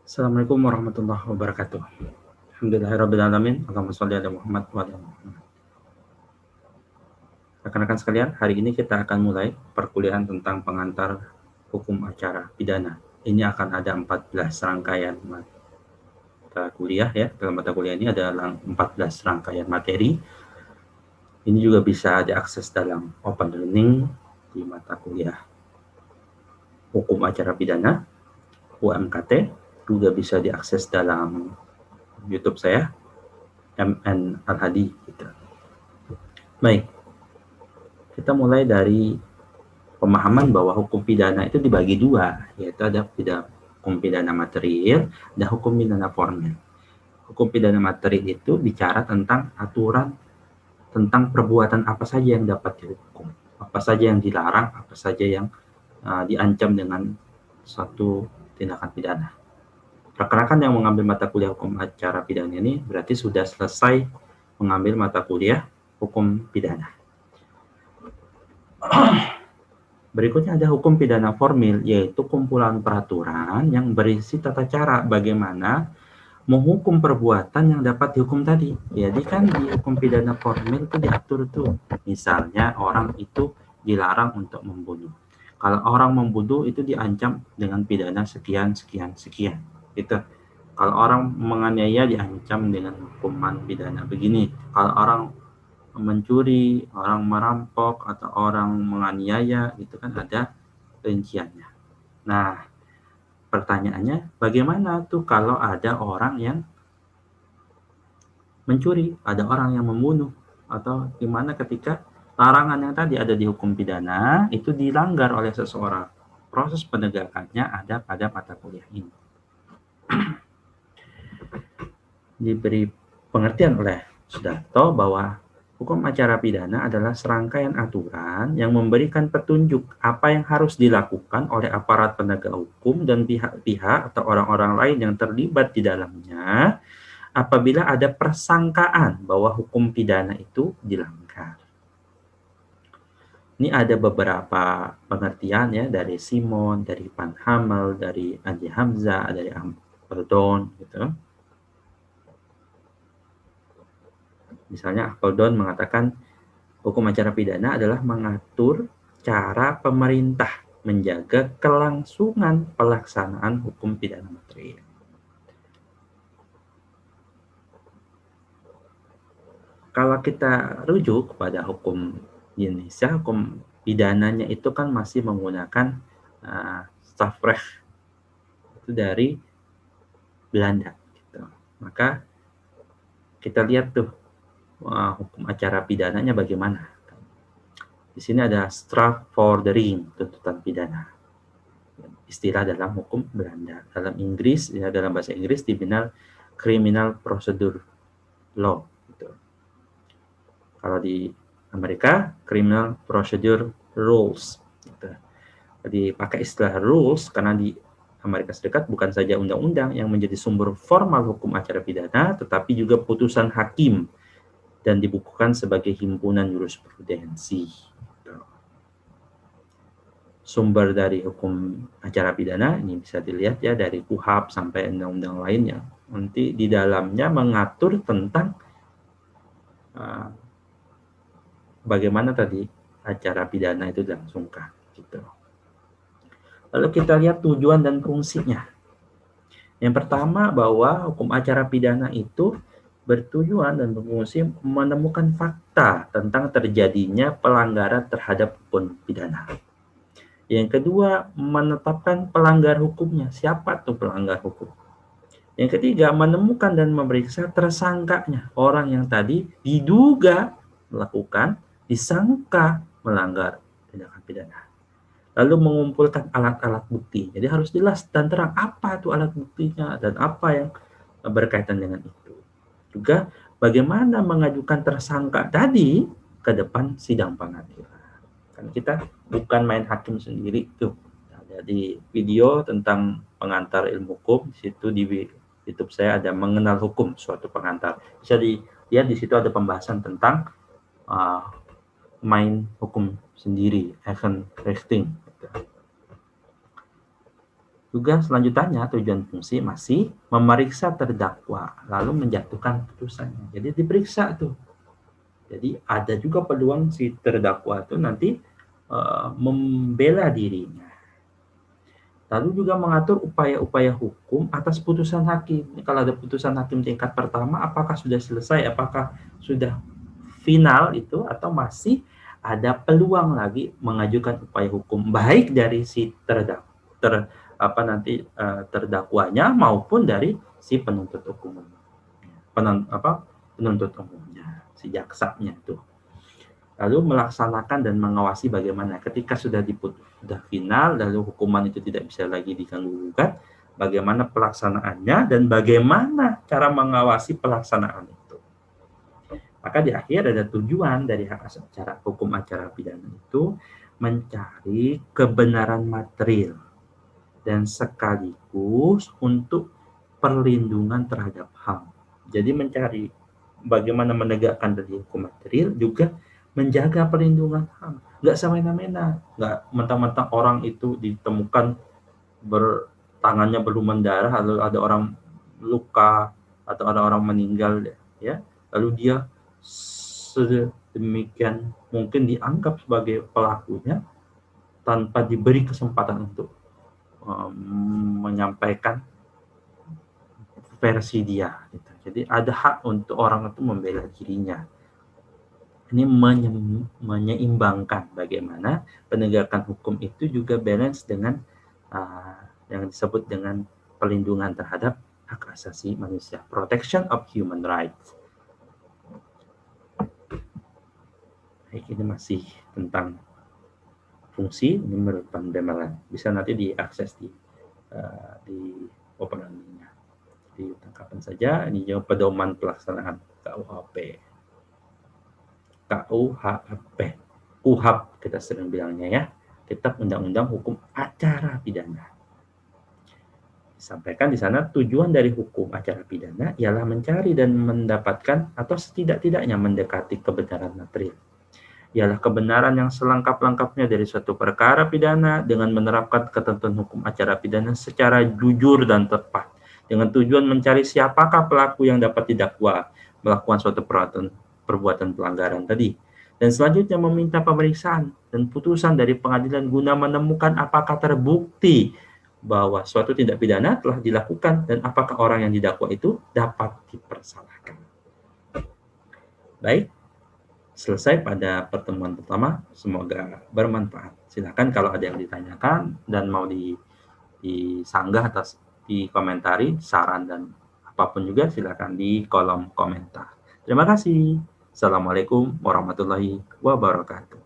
Assalamualaikum warahmatullahi wabarakatuh. Alhamdulillahirrabbilalamin. Allahumma sholli ala Muhammad wa ala Muhammad. Rekan-rekan sekalian, hari ini kita akan mulai perkuliahan tentang pengantar hukum acara pidana. Ini akan ada 14 rangkaian mata kuliah ya. Dalam mata kuliah ini ada 14 rangkaian materi. Ini juga bisa diakses dalam open learning di mata kuliah hukum acara pidana, UMKT, juga bisa diakses dalam YouTube saya, MN Al-Hadi. Gitu. Baik, kita mulai dari pemahaman bahwa hukum pidana itu dibagi dua, yaitu ada hukum pidana material dan hukum pidana formil. Hukum pidana material itu bicara tentang aturan tentang perbuatan apa saja yang dapat dihukum, apa saja yang dilarang, apa saja yang diancam dengan suatu tindakan pidana. Rekan-rekan yang mengambil mata kuliah hukum acara pidana ini berarti sudah selesai mengambil mata kuliah hukum pidana. Berikutnya ada hukum pidana formil, yaitu kumpulan peraturan yang berisi tata cara bagaimana menghukum perbuatan yang dapat dihukum tadi. Jadi kan di hukum pidana formil itu diatur tuh, misalnya orang itu dilarang untuk membunuh. Kalau orang membunuh itu diancam dengan pidana sekian, sekian, sekian. Gitu. Kalau orang menganiaya diancam dengan hukuman pidana begini. Kalau orang mencuri, orang merampok, atau orang menganiaya, itu kan ada rinciannya. Nah, pertanyaannya, bagaimana tuh kalau ada orang yang mencuri, ada orang yang membunuh, atau gimana ketika larangan yang tadi ada di hukum pidana itu dilanggar oleh seseorang? Proses penegakannya ada pada mata kuliah ini. Diberi pengertian oleh Sudarto bahwa hukum acara pidana adalah serangkaian aturan yang memberikan petunjuk apa yang harus dilakukan oleh aparat penegak hukum dan pihak-pihak atau orang-orang lain yang terlibat di dalamnya apabila ada persangkaan bahwa hukum pidana itu dilanggar. Ini ada beberapa pengertian ya dari Simon, dari Van Hamel, dari Andi Hamzah, dari Appledon gitu. Misalnya Appledon mengatakan hukum acara pidana adalah mengatur cara pemerintah menjaga kelangsungan pelaksanaan hukum pidana material. Kalau kita rujuk kepada hukum di Indonesia, hukum pidananya itu kan masih menggunakan strafrecht itu dari Belanda. Gitu. Maka kita lihat tuh hukum acara pidananya bagaimana. Di sini ada strafvordering, tuntutan pidana. Istilah dalam hukum Belanda. Dalam Inggris, ya dalam bahasa Inggris dikenal criminal procedure law. Gitu. Kalau di Amerika, criminal procedure rules. Gitu. Jadi pakai istilah rules karena di Amerika Serikat bukan saja undang-undang yang menjadi sumber formal hukum acara pidana, tetapi juga putusan hakim dan dibukukan sebagai himpunan jurisprudensi. Sumber dari hukum acara pidana ini bisa dilihat ya dari KUHP sampai undang-undang lainnya. Nanti di dalamnya mengatur tentang bagaimana tadi acara pidana itu dilangsungkan. Gitu. Lalu kita lihat tujuan dan fungsinya. Yang pertama bahwa hukum acara pidana itu bertujuan dan berfungsi menemukan fakta tentang terjadinya pelanggaran terhadap hukum pidana. Yang kedua, menetapkan pelanggar hukumnya. Siapa tuh pelanggar hukum? Yang ketiga, menemukan dan memeriksa tersangkanya. Orang yang tadi diduga melakukan, disangka melanggar tindakan pidana. Lalu mengumpulkan alat-alat bukti. Jadi harus jelas dan terang apa itu alat buktinya dan apa yang berkaitan dengan itu. Juga bagaimana mengajukan tersangka tadi ke depan sidang pengadilan. Kan kita bukan main hakim sendiri tuh. Ada di video tentang pengantar ilmu hukum, di situ di YouTube saya ada mengenal hukum suatu pengantar. Bisa dilihat di situ ada pembahasan tentang main hukum sendiri, event drafting. Juga selanjutnya tujuan fungsi masih memeriksa terdakwa lalu menjatuhkan putusannya. Jadi diperiksa tuh. Jadi ada juga peluang si terdakwa itu nanti membela dirinya. Lalu juga mengatur upaya-upaya hukum atas putusan hakim. Kalau ada putusan hakim tingkat pertama, apakah sudah selesai, apakah sudah final itu, atau masih ada peluang lagi mengajukan upaya hukum baik dari si terdakwanya maupun dari si penuntut umum, penuntut umumnya, si jaksanya itu. Lalu melaksanakan dan mengawasi bagaimana ketika sudah final, lalu hukuman itu tidak bisa lagi diganggu-gugat, bagaimana pelaksanaannya dan bagaimana cara mengawasi pelaksanaan itu. Maka di akhir ada tujuan dari hukum acara pidana itu mencari kebenaran material dan sekaligus untuk perlindungan terhadap HAM. Jadi mencari bagaimana menegakkan dari hukum material juga menjaga perlindungan HAM. Nggak semena-mena, nggak mentang-mentang orang itu ditemukan tangannya berlumuran darah, lalu ada orang luka atau ada orang meninggal, ya, lalu dia sedemikian mungkin dianggap sebagai pelakunya tanpa diberi kesempatan untuk menyampaikan versi dia. Gitu. Jadi ada hak untuk orang itu membela dirinya. Ini menyeimbangkan bagaimana penegakan hukum itu juga balance dengan yang disebut dengan perlindungan terhadap hak asasi manusia, protection of human rights. Baik, ini masih tentang fungsi, ini merupakan pembelaan. Bisa nanti diakses di open learning-nya. Di kapan saja, ini juga pedoman pelaksanaan KUHP, kita sering bilangnya ya, Kitab Undang-Undang Hukum Acara Pidana. Disampaikan di sana tujuan dari hukum acara pidana ialah mencari dan mendapatkan atau setidak-tidaknya mendekati kebenaran material. Ialah kebenaran yang selengkap-lengkapnya dari suatu perkara pidana dengan menerapkan ketentuan hukum acara pidana secara jujur dan tepat, dengan tujuan mencari siapakah pelaku yang dapat didakwa melakukan suatu perbuatan pelanggaran tadi. Dan selanjutnya meminta pemeriksaan dan putusan dari pengadilan guna menemukan apakah terbukti bahwa suatu tindak pidana telah dilakukan dan apakah orang yang didakwa itu dapat dipersalahkan. Baik, selesai pada pertemuan pertama. Semoga bermanfaat. Silakan kalau ada yang ditanyakan dan mau disanggah atau dikomentari, saran dan apapun juga silakan di kolom komentar. Terima kasih. Assalamualaikum warahmatullahi wabarakatuh.